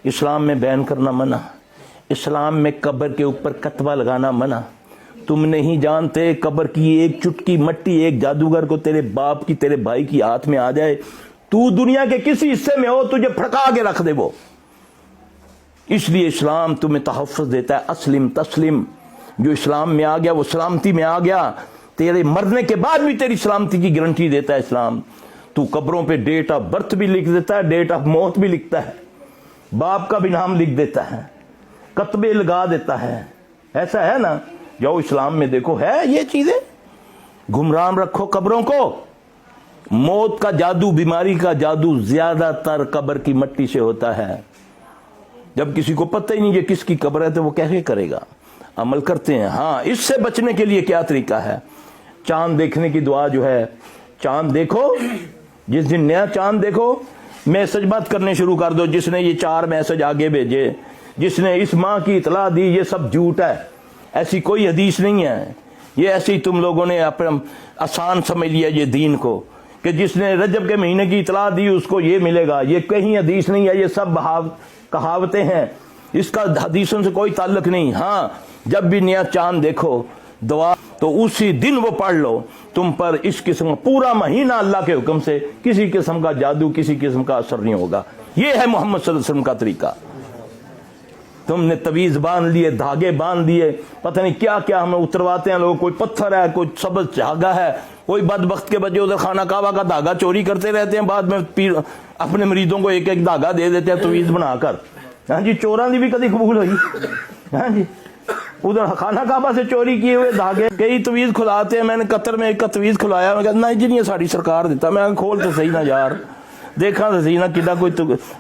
اسلام میں بیان کرنا منع, اسلام میں قبر کے اوپر کتبہ لگانا منع. تم نہیں جانتے قبر کی ایک چٹکی مٹی ایک جادوگر کو تیرے باپ کی تیرے بھائی کی ہاتھ میں آ جائے, تو دنیا کے کسی حصے میں ہو تجھے پھڑکا کے رکھ دے وہ. اس لیے اسلام تمہیں تحفظ دیتا ہے, اسلم تسلم. جو اسلام میں آ گیا وہ سلامتی میں آ گیا, تیرے مرنے کے بعد بھی تیری سلامتی کی گارنٹی دیتا ہے اسلام. تو قبروں پہ ڈیٹ آف برتھ بھی لکھ دیتا ہے, ڈیٹ آف موت بھی لکھتا ہے, باپ کا بھی نام لکھ دیتا ہے, کتبے لگا دیتا ہے. ایسا ہے نا, جاؤ اسلام میں دیکھو ہے یہ چیزیں. گمراہ رکھو قبروں کو. موت کا جادو, بیماری کا جادو زیادہ تر قبر کی مٹی سے ہوتا ہے. جب کسی کو پتہ ہی نہیں کہ کس کی قبر ہے تو وہ کیسے کرے گا. عمل کرتے ہیں. ہاں, اس سے بچنے کے لیے کیا طریقہ ہے؟ چاند دیکھنے کی دعا جو ہے, چاند دیکھو, جس دن نیا چاند دیکھو میسج مت کرنے شروع کر دو. جس نے یہ 4 میسج آگے بھیجے, جس نے اس ماہ کی اطلاع دی, یہ سب جھوٹ ہے. ایسی کوئی حدیث نہیں ہے. یہ ایسے ہی تم لوگوں نے آسان سمجھ لیا یہ دین کو, کہ جس نے رجب کے مہینے کی اطلاع دی اس کو یہ ملے گا. یہ کہیں حدیث نہیں ہے, یہ سب کہاوتیں ہیں, اس کا حدیثوں سے کوئی تعلق نہیں. ہاں, جب بھی نیا چاند دیکھو دعا تو اسی دن وہ پڑھ لو. تم پر اس قسم کا پورا مہینہ اللہ کے حکم سے کسی قسم کا جادو, کسی قسم کا اثر نہیں ہوگا. یہ ہے محمد صلی اللہ علیہ وسلم کا طریقہ. تم نے تویز باندھ لیے, دھاگے باندھ دیے, پتہ نہیں کیا کیا ہمیں اترواتے ہیں لوگ. کوئی پتھر ہے, کوئی سبز دھاگا ہے, کوئی بدبخت کے بچے ادھر خانہ کعبہ کا دھاگا چوری کرتے رہتے ہیں, بعد میں اپنے مریدوں کو ایک ایک دھاگا دے دیتے ہیں تویز بنا کر. ہاں جی, چوراں دی بھی کدی قبول ہوئی؟ ہاں جی, ادھر خانہ کعبہ سے چوری کیے ہوئے دھاگے کئی تویز کھلاتے ہیں. میں نے قطر میں ایک کا تویز کھلایا, میں کہا نہیں جی, نہیں ساری سرکار دیتا. میں کھول تو صحیح نہ یار, دیکھا تو صحیح نہ کدا کوئی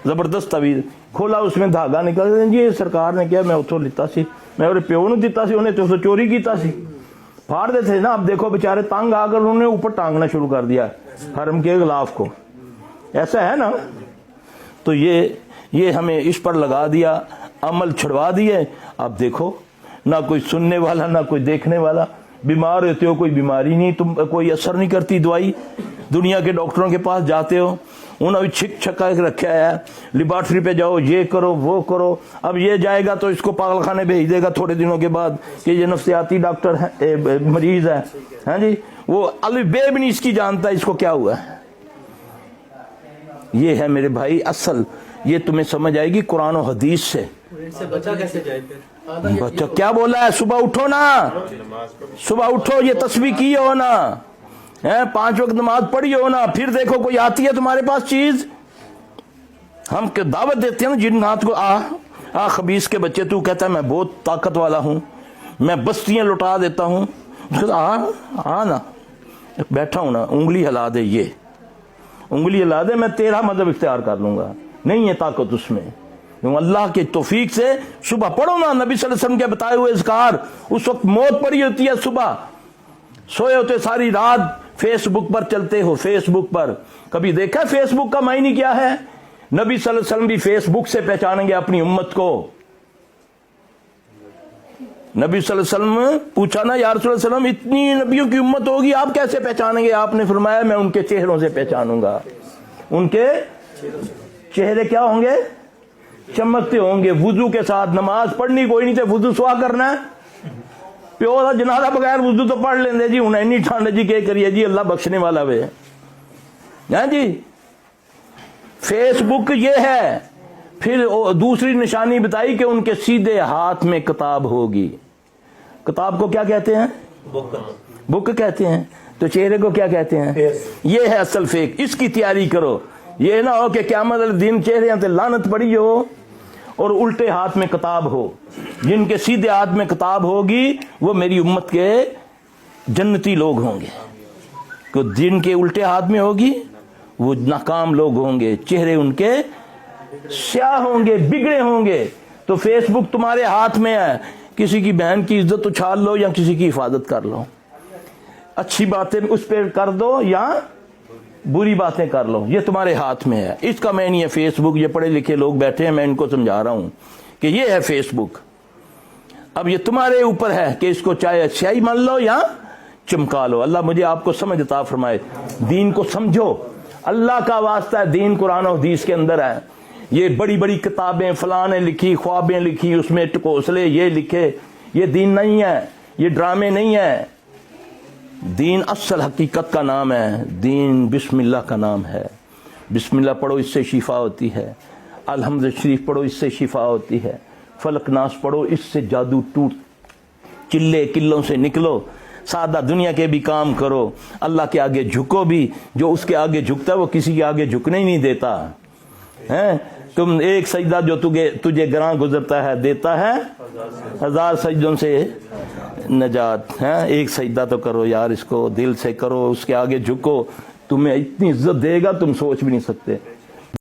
زبردست تویز کھولا, اس میں دھاگا نکل جی سرکار نے کیا, میں اتوں لیتا سی, میں اور پیو نو دیتا سی, انہیں تو چوری کیتا سی. پھاڑ دیتے نا. اب دیکھو بیچارے تنگ آ کر انہوں نے اوپر ٹانگنا شروع کر دیا حرم کے غلاف کو. ایسا ہے نا. تو یہ ہمیں اس پر لگا دیا, عمل چھڑوا دیے. اب دیکھو نہ کوئی سننے والا نہ کوئی دیکھنے والا. بیمار ہوتے ہو, کوئی بیماری نہیں, تم کوئی اثر نہیں کرتی دوائی. دنیا کے ڈاکٹروں کے پاس جاتے ہو, انہوں نے چھک چھکا کے رکھا ہے, لیبارٹری پہ جاؤ, یہ کرو وہ کرو. اب یہ جائے گا تو اس کو پاگل خانے بھیج دے گا تھوڑے دنوں کے بعد کہ یہ نفسیاتی ڈاکٹر ہے, مریض ہے. ہاں جی, وہ الف بے بھی نہیں اس کی جانتا اس کو کیا ہوا ہے. یہ ہے میرے بھائی اصل. یہ تمہیں سمجھ آئے گی قرآن و حدیث سے. بچا کیسے جائے پھر؟ بچہ کیا بولا ہے, صبح اٹھو نا, صبح اٹھو, یہ تسبیح کی ہو نا, 5 وقت نماز پڑھی ہو نا, پھر دیکھو کوئی آتی ہے تمہارے پاس چیز. ہم دعوت دیتے ہیں جن نات کو, آ خبیث کے بچے, تو کہتا ہے میں بہت طاقت والا ہوں, میں بستیاں لٹا دیتا ہوں. آ نا, بیٹھا ہوں نا, انگلی ہلا دے, یہ انگلی ہلا دے, میں تیرا مذہب اختیار کر لوں گا. نہیں ہے طاقت اس میں. اللہ کے توفیق سے صبح پڑھو نا نبی صلی اللہ علیہ وسلم کے بتائے ہوئے اذکار. اس وقت موت پڑی ہوتی ہے, صبح سوئے ہوتے ساری رات فیس بک پر چلتے ہو. فیس بک پر کبھی دیکھا فیس بک کا معنی کیا ہے؟ نبی صلی اللہ علیہ وسلم بھی فیس بک سے پہچانیں گے اپنی امت کو. نبی صلی اللہ علیہ وسلم پوچھا نا, یا رسول اللہ علیہ وسلم اتنی نبیوں کی امت ہوگی, آپ کیسے پہچانیں گے؟ آپ نے فرمایا میں ان کے چہروں سے پہچانوں گا. ان کے چہرے کیا ہوں گے؟ چمکتے ہوں گے. وضو کے ساتھ نماز پڑھنی کوئی نہیں تھے, وضو سوا کرنا ہے. پیو دا جنازہ بغیر وضو تو پڑھ لیندے جی, ہن اینی ٹھنڈ جی کہ کریے جی, اللہ بخشنے والا وے. ہاں جی, فیس بک یہ ہے. پھر دوسری نشانی بتائی کہ ان کے سیدھے ہاتھ میں کتاب ہوگی. کتاب کو کیا کہتے ہیں؟ بک کہتے ہیں. تو چہرے کو کیا کہتے ہیں؟ یہ ہے اصل فیک. اس کی تیاری کرو. یہ نہ ہو کہ قیامت دن چہرے تے لعنت پڑی ہو اور الٹے ہاتھ میں کتاب ہو. جن کے سیدھے ہاتھ میں کتاب ہوگی وہ میری امت کے جنتی لوگ ہوں گے. جن کے الٹے ہاتھ میں ہوگی وہ ناکام لوگ ہوں گے. چہرے ان کے سیاہ ہوں گے, بگڑے ہوں گے. تو فیس بک تمہارے ہاتھ میں ہے. کسی کی بہن کی عزت اچھال لو یا کسی کی حفاظت کر لو. اچھی باتیں اس پہ کر دو یا بری باتیں کر لو, یہ تمہارے ہاتھ میں ہے. اس کا میں نہیں ہے فیس بک. یہ پڑھے لکھے لوگ بیٹھے ہیں, میں ان کو سمجھا رہا ہوں کہ یہ ہے فیس بک. اب یہ تمہارے اوپر ہے کہ اس کو چاہے سیاہی مان لو یا چمکا لو. اللہ مجھے آپ کو سمجھ عطا فرمائے. دین کو سمجھو, اللہ کا واسطہ ہے, دین قرآن و حدیث کے اندر ہے. یہ بڑی بڑی کتابیں فلاں نے لکھی، خوابیں لکھی، اس میں ٹکوسلے یہ لکھے، یہ دین نہیں ہے، یہ ڈرامے نہیں ہے. دین اصل حقیقت کا نام ہے، دین بسم اللہ کا نام ہے. بسم اللہ پڑھو، اس سے شفا ہوتی ہے. الحمد شریف پڑھو، اس سے شفا ہوتی ہے. فلق ناس پڑھو، اس سے جادو ٹوٹ، چلے کلوں سے نکلو. سادہ دنیا کے بھی کام کرو، اللہ کے آگے جھکو بھی. جو اس کے آگے جھکتا ہے وہ کسی کے آگے جھکنے ہی نہیں دیتا ہے. تم ایک سجدہ جو تجھے گراں گزرتا ہے دیتا ہے 1000 سجدوں سے نجات ہے. ایک سجدہ تو کرو یار، اس کو دل سے کرو، اس کے آگے جھکو، تمہیں اتنی عزت دے گا تم سوچ بھی نہیں سکتے.